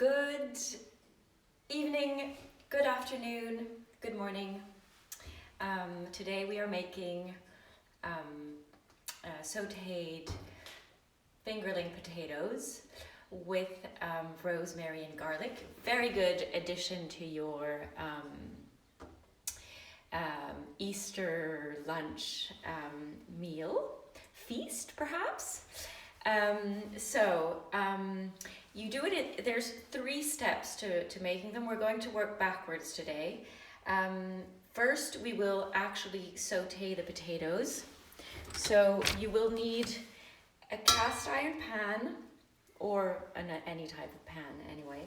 Good evening, good afternoon, good morning. Today we are making sautéed fingerling potatoes with rosemary and garlic. Very good addition to your Easter lunch meal, feast perhaps. You do it, there's 3 steps to making them. We're going to work backwards today. First, we will actually saute the potatoes. So you will need a cast iron pan, or any type of pan anyway,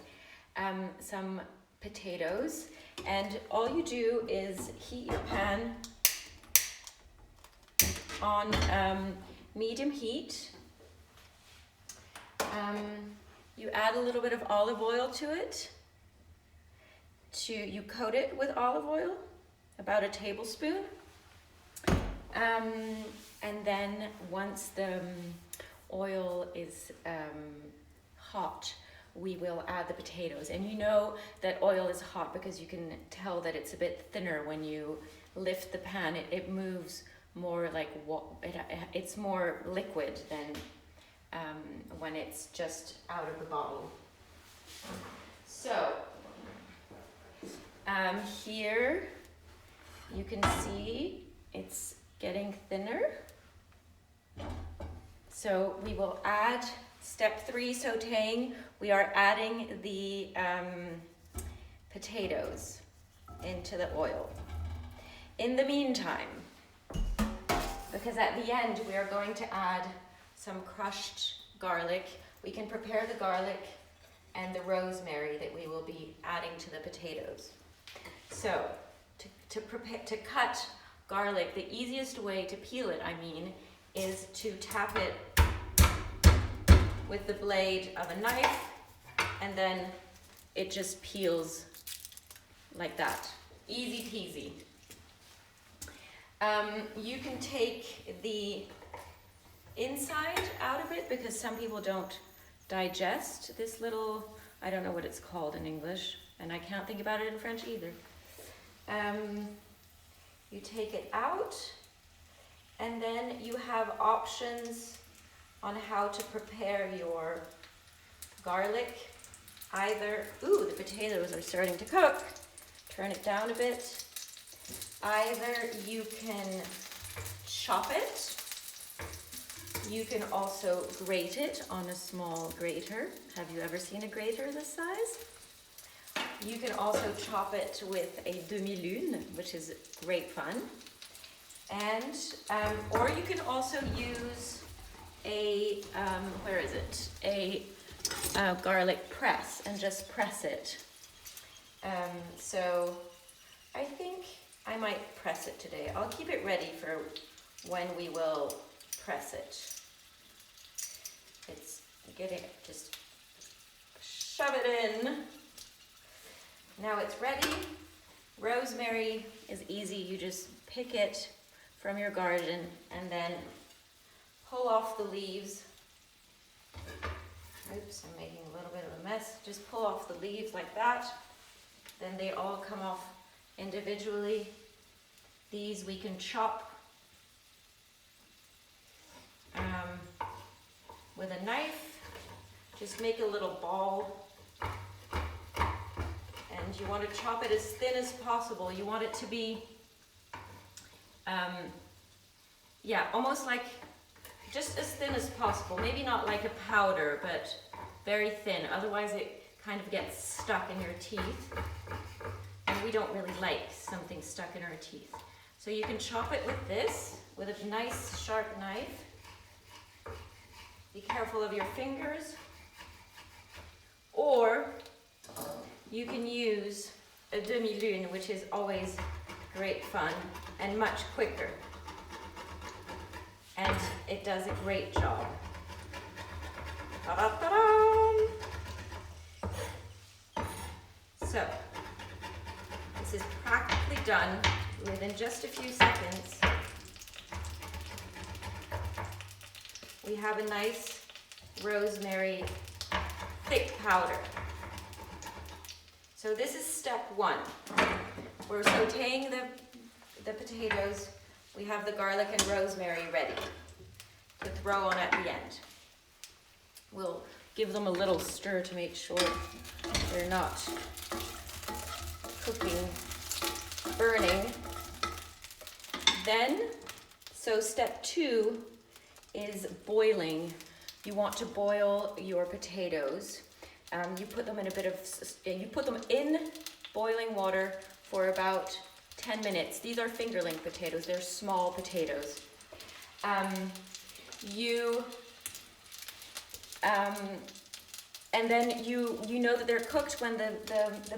some potatoes, and all you do is heat your pan on medium heat. You add a little bit of olive oil to it. You coat it with olive oil, about a tablespoon. And then once the oil is hot, we will add the potatoes. And you know that oil is hot because you can tell that it's a bit thinner when you lift the pan. It moves more like, it's more liquid than when it's just out of the bottle. So here you can see it's getting thinner. So we will add step 3, sauteing. We are adding the potatoes into the oil. In the meantime, because at the end we are going to add some crushed garlic, we can prepare the garlic and the rosemary that we will be adding to the potatoes. So to cut garlic, the easiest way to peel it, is to tap it with the blade of a knife, and then it just peels like that. Easy peasy. You can take the inside out of it because some people don't digest this little, I don't know what it's called in English, and I can't think about it in French either. You take it out, and then you have options on how to prepare your garlic. The potatoes are starting to cook. Turn it down a bit. Either you can chop it. You can also grate it on a small grater. Have you ever seen a grater this size? You can also chop it with a demi-lune, which is great fun. And, or you can also use a garlic press and just press it. So I think I might press it today. I'll keep it ready for when we will press it. It's getting, just shove it in. Now it's ready. Rosemary is easy. You just pick it from your garden and then pull off the leaves. Oops, I'm making a little bit of a mess. Just pull off the leaves like that. Then they all come off individually. These we can chop with a knife. Just make a little ball. And you want to chop it as thin as possible. You want it to be, almost like, just as thin as possible. Maybe not like a powder, but very thin. Otherwise it kind of gets stuck in your teeth. And we don't really like something stuck in our teeth. So you can chop it with this, with a nice sharp knife. Be careful of your fingers. Or you can use a demi-lune, which is always great fun and much quicker. And it does a great job. Ta-da-ta-da! So, this is practically done within just a few seconds. We have a nice rosemary thick powder. So this is step one. We're sauteing the potatoes. We have the garlic and rosemary ready to throw on at the end. We'll give them a little stir to make sure they're not cooking, burning. Then, so step two is boiling. You want to boil your potatoes. You put them in boiling water for about 10 minutes. These are fingerling potatoes. They're small potatoes. And then you know that they're cooked when the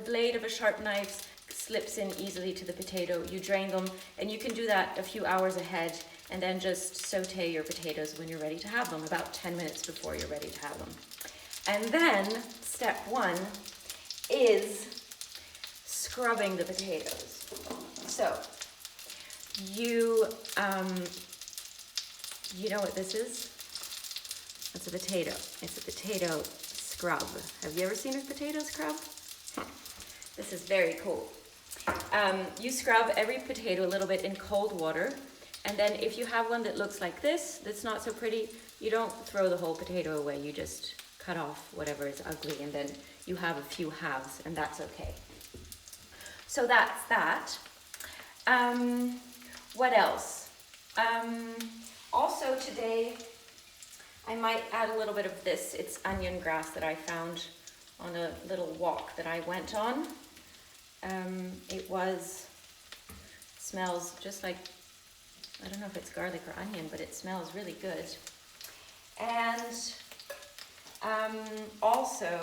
blade of a sharp knife slips in easily to the potato. You drain them, and you can do that a few hours ahead, and then just saute your potatoes when you're ready to have them, about 10 minutes before you're ready to have them. And then step one is scrubbing the potatoes. So you know what this is? It's a potato. It's a potato scrub. Have you ever seen a potato scrub? This is very cool. You scrub every potato a little bit in cold water, and then if you have one that looks like this, that's not so pretty, you don't throw the whole potato away. You just cut off whatever is ugly, and then you have a few halves, and that's okay. So that's that. What else? Also today, I might add a little bit of this. It's onion grass that I found on a little walk that I went on. It smells just like, I don't know if it's garlic or onion, but it smells really good. And also,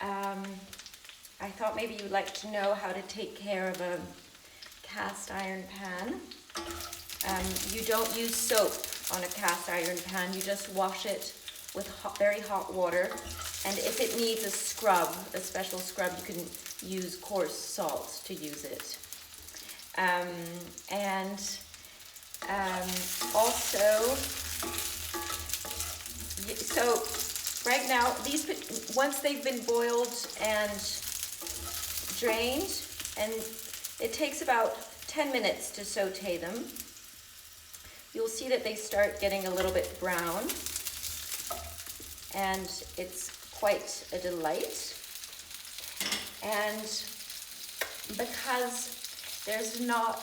I thought maybe you'd like to know how to take care of a cast iron pan. You don't use soap on a cast iron pan. You just wash it with very hot water. And if it needs a scrub, a special scrub, you can use coarse salt to use it. Also, so right now, once they've been boiled and drained, and it takes about 10 minutes to saute them, you'll see that they start getting a little bit brown, and it's quite a delight. And because there's not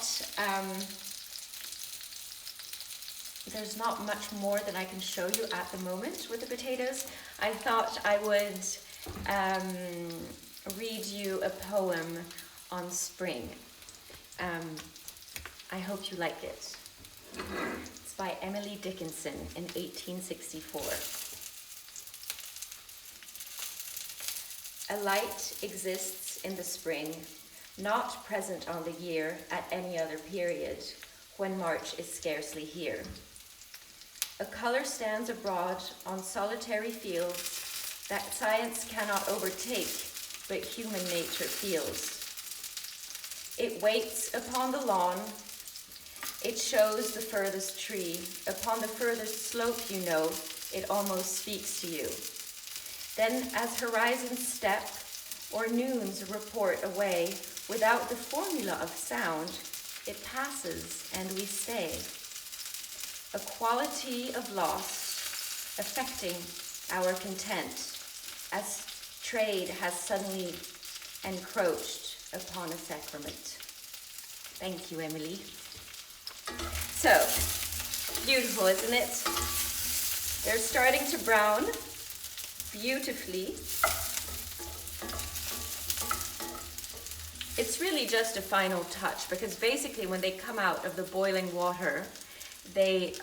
much more that I can show you at the moment with the potatoes, I thought I would read you a poem on spring. I hope you like it. It's by Emily Dickinson in 1864. A light exists in the spring, not present on the year at any other period, when March is scarcely here. A color stands abroad on solitary fields that science cannot overtake, but human nature feels. It waits upon the lawn, it shows the furthest tree. Upon the furthest slope, you know, it almost speaks to you. Then as horizons step, or noons report away, without the formula of sound, it passes and we stay. A quality of lost, affecting our content, as trade has suddenly encroached upon a sacrament. Thank you, Emily. So, beautiful, isn't it? They're starting to brown beautifully. It's really just a final touch, because basically when they come out of the boiling water, they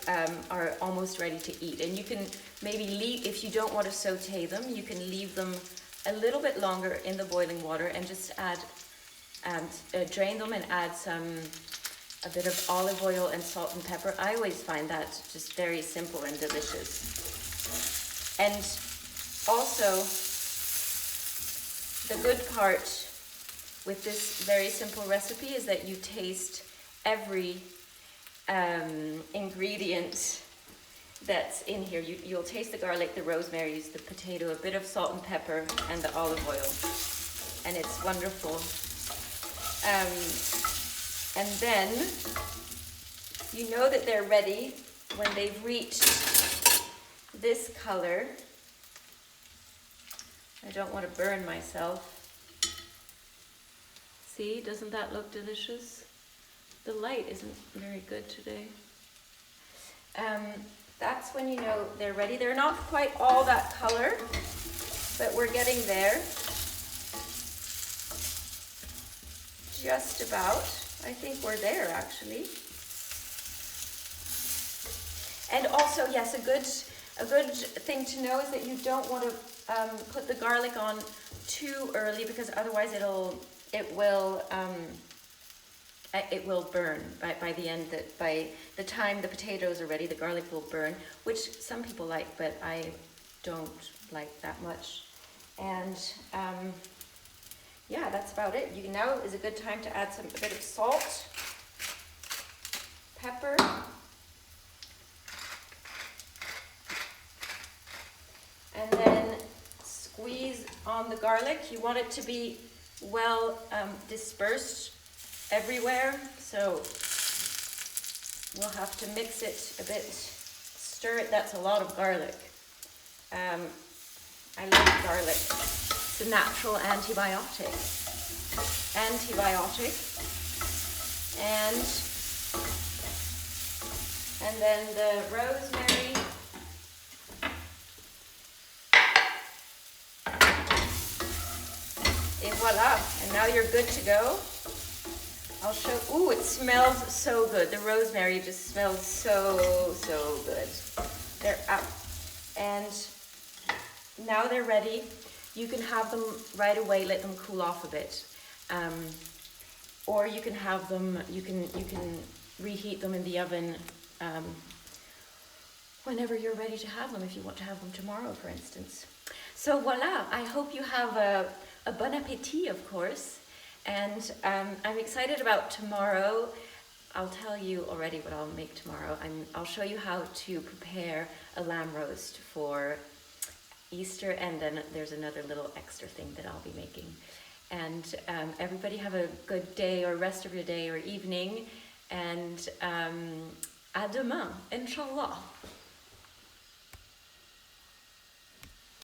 are almost ready to eat. And you can maybe leave, if you don't want to saute them, you can leave them a little bit longer in the boiling water and just drain them and add a bit of olive oil and salt and pepper. I always find that just very simple and delicious. And also, the good part with this very simple recipe is that you taste every ingredient that's in here. You'll taste the garlic, the rosemary, the potato, a bit of salt and pepper, and the olive oil. and it's wonderful. And then you know that they're ready when they've reached this color. I don't want to burn myself. See, doesn't that look delicious? The light isn't very good today. That's when you know they're ready. They're not quite all that color, but we're getting there. Just about. I think we're there actually. And also, yes, a good thing to know is that you don't want to put the garlic on too early, because otherwise it will burn by the time the potatoes are ready. The garlic will burn, which some people like, but I don't like that much. And yeah, that's about it. Now is a good time to add a bit of salt, pepper, and then squeeze on the garlic. You want it to be well dispersed everywhere, so we'll have to mix it a bit, stir it. That's a lot of garlic. I love garlic. It's a natural antibiotic. And then the rosemary. Et voila, and now you're good to go. I'll show, ooh, it smells so good. The rosemary just smells so good. They're up. And now they're ready. You can have them right away, let them cool off a bit. Or you can have them, you can reheat them in the oven whenever you're ready to have them, if you want to have them tomorrow, for instance. So voila, I hope you have a bon appétit, of course. And I'm excited about tomorrow. I'll tell you already what I'll make tomorrow. I'll show you how to prepare a lamb roast for Easter, and then there's another little extra thing that I'll be making. And everybody have a good day, or rest of your day or evening, and à demain, inshallah.